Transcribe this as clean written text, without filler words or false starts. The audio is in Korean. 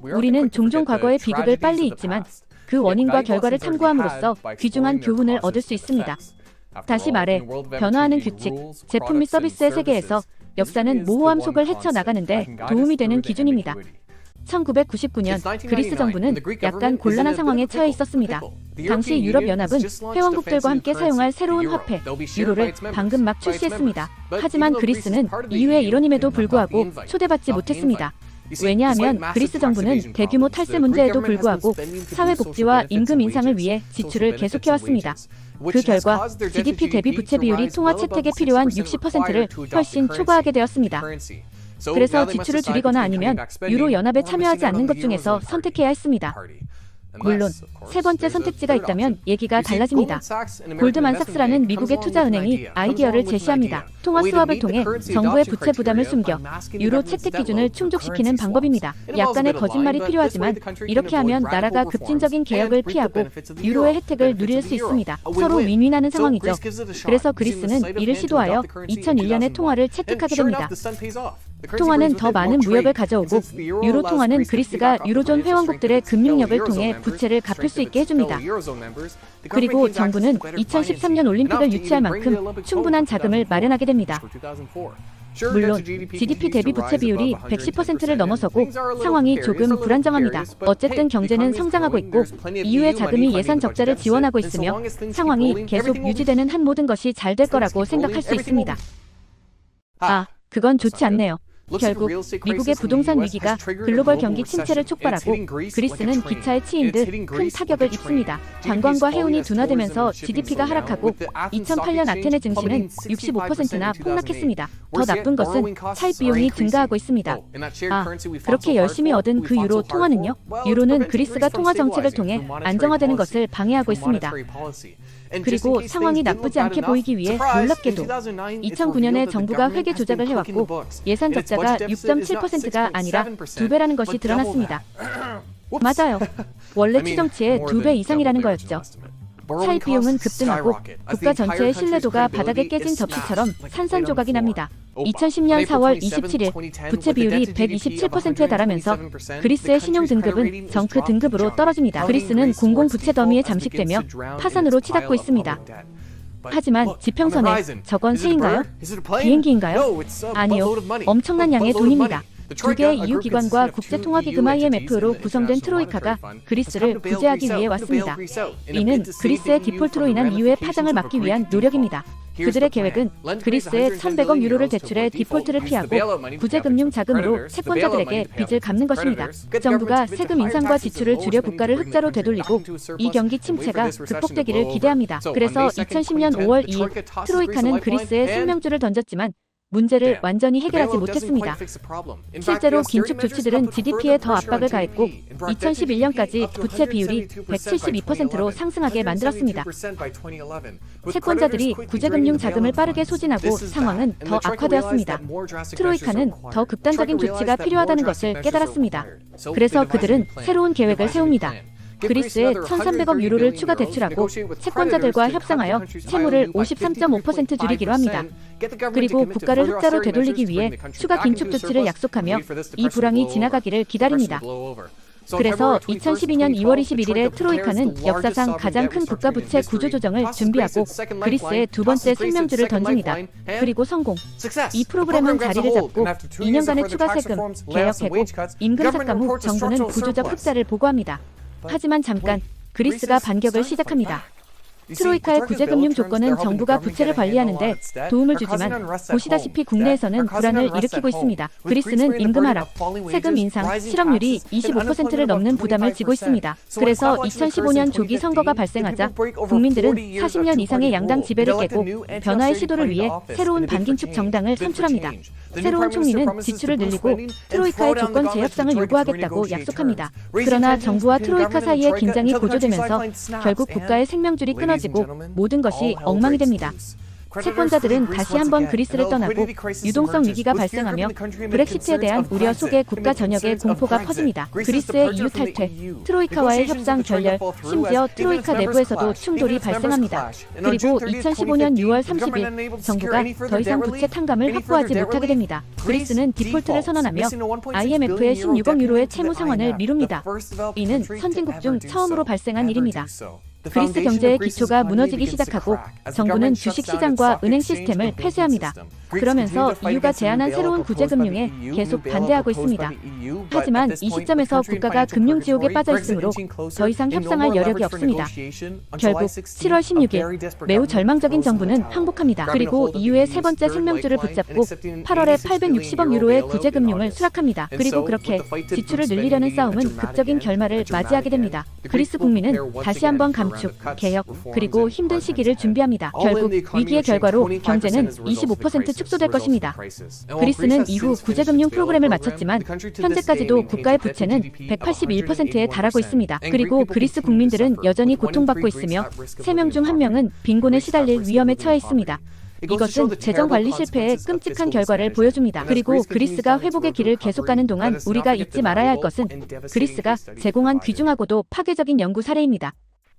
우리는 종종 과거의 비극을 빨리 잊지만 그 원인과 결과를 탐구함으로써 귀중한 교훈을 얻을 수 있습니다. 다시 말해, 변화하는 규칙, 제품 및 서비스의 세계에서 역사는 모호함 속을 헤쳐나가는데 도움이 되는 기준입니다. 1999년 그리스 정부는 약간 곤란한 상황에 처해 있었습니다. 당시 유럽연합은 회원국들과 함께 사용할 새로운 화폐, 유로를 방금 막 출시했습니다. 하지만 그리스는 EU의 일원임에도 불구하고 초대받지 못했습니다. 왜냐하면 그리스 정부는 대규모 탈세 문제에도 불구하고 사회복지와 임금 인상을 위해 지출을 계속해왔습니다. 그 결과 GDP 대비 부채 비율이 통화 채택에 필요한 60%를 훨씬 초과하게 되었습니다. 그래서 지출을 줄이거나 아니면 유로 연합에 참여하지 않는 것 중에서 선택해야 했습니다. 물론 세 번째 선택지가 있다면 얘기가 달라집니다. 골드만삭스라는 미국의 투자은행이 아이디어를 제시합니다. 통화 스왑을 통해 정부의 부채 부담을 숨겨 유로 채택 기준을 충족시키는 방법입니다. 약간의 거짓말이 필요하지만 이렇게 하면 나라가 급진적인 개혁을 피하고 유로의 혜택을 누릴 수 있습니다. 서로 윈윈하는 상황이죠. 그래서 그리스는 이를 시도하여 2001년에 통화를 채택하게 됩니다. 통화는 더 많은 무역을 가져오고 유로 통화는 그리스가 유로존 회원국들의 금융력을 통해 부채를 갚을 수 있게 해줍니다. 그리고 정부는 2013년 올림픽을 유치할 만큼 충분한 자금을 마련하게 됩니다. 물론 GDP 대비 부채 비율이 110%를 넘어서고 상황이 조금 불안정합니다. 어쨌든 경제는 성장하고 있고 EU의 자금이 예산 적자를 지원하고 있으며 상황이 계속 유지되는 한 모든 것이 잘 될 거라고 생각할 수 있습니다. 그건 좋지 않네요. 결국 미국의 부동산 위기가 글로벌 경기 침체를 촉발하고 그리스는 기차에 치인 듯 큰 타격을 입습니다. 관광과 해운이 둔화되면서 GDP가 하락하고 2008년 아테네 증시는 65%나 폭락했습니다. 더 나쁜 것은 차입 비용이 증가하고 있습니다. 그렇게 열심히 얻은 그 유로 통화는요? 유로는 그리스가 통화 정책을 통해 안정화되는 것을 방해하고 있습니다. 그리고 상황이 나쁘지 않게 보이기 위해 놀랍게도 2009년에 정부가 회계 조작을 해왔고 예산 적자가 6.7%가 아니라 2배라는 것이 드러났습니다. 맞아요. 원래 추정치의 2배 이상이라는 거였죠. 차입 비용은 급등하고 국가 전체의 신뢰도가 바닥에 깨진 접시처럼 산산조각이 납니다. 2010년 4월 27일 부채 비율이 127%에 달하면서 그리스의 신용 등급은 정크 등급으로 떨어집니다. 그리스는 공공 부채 더미에 잠식되며 파산으로 치닫고 있습니다. 하지만 지평선에 저건 새인가요? 비행기인가요? 아니요. 엄청난 양의 돈입니다. 두 개의 EU 기관과 국제통화기금 IMF로 구성된 트로이카가 그리스를 구제하기 위해 왔습니다. 이는 그리스의 디폴트로 인한 EU의 파장을 막기 위한 노력입니다. 그들의 계획은 그리스에 1,100억 유로를 대출해 디폴트를 피하고 구제금융 자금으로 채권자들에게 빚을 갚는 것입니다. 정부가 세금 인상과 지출을 줄여 국가를 흑자로 되돌리고 이 경기 침체가 극복되기를 기대합니다. 그래서 2010년 5월 2일 트로이카는 그리스에 생명줄을 던졌지만 문제를 완전히 해결하지 못했습니다. 실제로 긴축 조치들은 GDP에 더 압박을 가했고 2011년까지 부채 비율이 172%로 상승하게 만들었습니다. 채권자들이 구제금융 자금을 빠르게 소진하고 상황은 더 악화되었습니다. 트로이카는 더 극단적인 조치가 필요하다는 것을 깨달았습니다. 그래서 그들은 새로운 계획을 세웁니다. 그리스에 1,300억 유로를 추가 대출하고 채권자들과 협상하여 채무를 53.5% 줄이기로 합니다. 그리고 국가를 흑자로 되돌리기 위해 추가 긴축 조치를 약속하며 이 불황이 지나가기를 기다립니다. 그래서 2012년 2월 21일에 트로이카는 역사상 가장 큰 국가 부채 구조조정을 준비하고 그리스에 두 번째 생명줄을 던집니다. 그리고 성공. 이 프로그램은 자리를 잡고 2년간의 추가 세금, 개혁 해고, 임금 삭감 후 정부는 구조적 흑자를 보고합니다. 하지만 잠깐, 그리스가 반격을 시작합니다. 트로이카의 구제금융 조건은 정부가 부채를 관리하는데 도움을 주지만 보시다시피 국내에서는 불안을 일으키고 있습니다. 그리스는 임금 하락, 세금 인상, 실업률이 25%를 넘는 부담을 지고 있습니다. 그래서 2015년 조기 선거가 발생하자 국민들은 40년 이상의 양당 지배를 깨고 변화의 시도를 위해 새로운 반긴축 정당을 선출합니다. 새로운 총리는 지출을 늘리고 트로이카의 조건 재협상을 요구하겠다고 약속합니다. 그러나 정부와 트로이카 사이의 긴장이 고조되면서 결국 국가의 생명줄이 끊어지고 모든 것이 엉망이 됩니다. 채권자들은 다시 한번 그리스를 떠나고 유동성 위기가 발생하며 브렉시트에 대한 우려 속에 국가 전역에 공포가 퍼집니다. 그리스의 EU 탈퇴, 트로이카와의 협상 결렬, 심지어 트로이카 내부에서도 충돌이 발생합니다. 그리고 2015년 6월 30일 정부가 더 이상 부채 탕감을 확보하지 못하게 됩니다. 그리스는 디폴트를 선언하며 IMF의 16억 유로의 채무 상환을 미룹니다. 이는 선진국 중 처음으로 발생한 일입니다. 그리스 경제의 기초가 무너지기 시작하고 정부는 주식시장과 은행 시스템을 폐쇄합니다. 그러면서 EU가 제안한 새로운 구제금융에 계속 반대하고 있습니다. 하지만 이 시점에서 국가가 금융지옥에 빠져 있으므로 더 이상 협상할 여력이 없습니다. 결국 7월 16일 매우 절망적인 정부는 항복합니다. 그리고 EU의 세 번째 생명줄을 붙잡고 8월에 860억 유로의 구제금융을 수락합니다. 그리고 그렇게 지출을 늘리려는 싸움은 극적인 결말을 맞이하게 됩니다. 그리스 국민은 다시 한번 감축, 개혁, 그리고 힘든 시기를 준비합니다. 결국 위기의 결과로 경제는 25% 축소될 것입니다. 그리스는 이후 구제금융 프로그램을 마쳤지만 현재까지도 국가의 부채는 181%에 달하고 있습니다. 그리고 그리스 국민들은 여전히 고통받고 있으며 3명 중 1명은 빈곤에 시달릴 위험에 처해 있습니다. 이것은 재정관리 실패의 끔찍한 결과를 보여줍니다. 그리고 그리스가 회복의 길을 계속 가는 동안 우리가 잊지 말아야 할 것은 그리스가 제공한 귀중하고도 파괴적인 연구 사례입니다.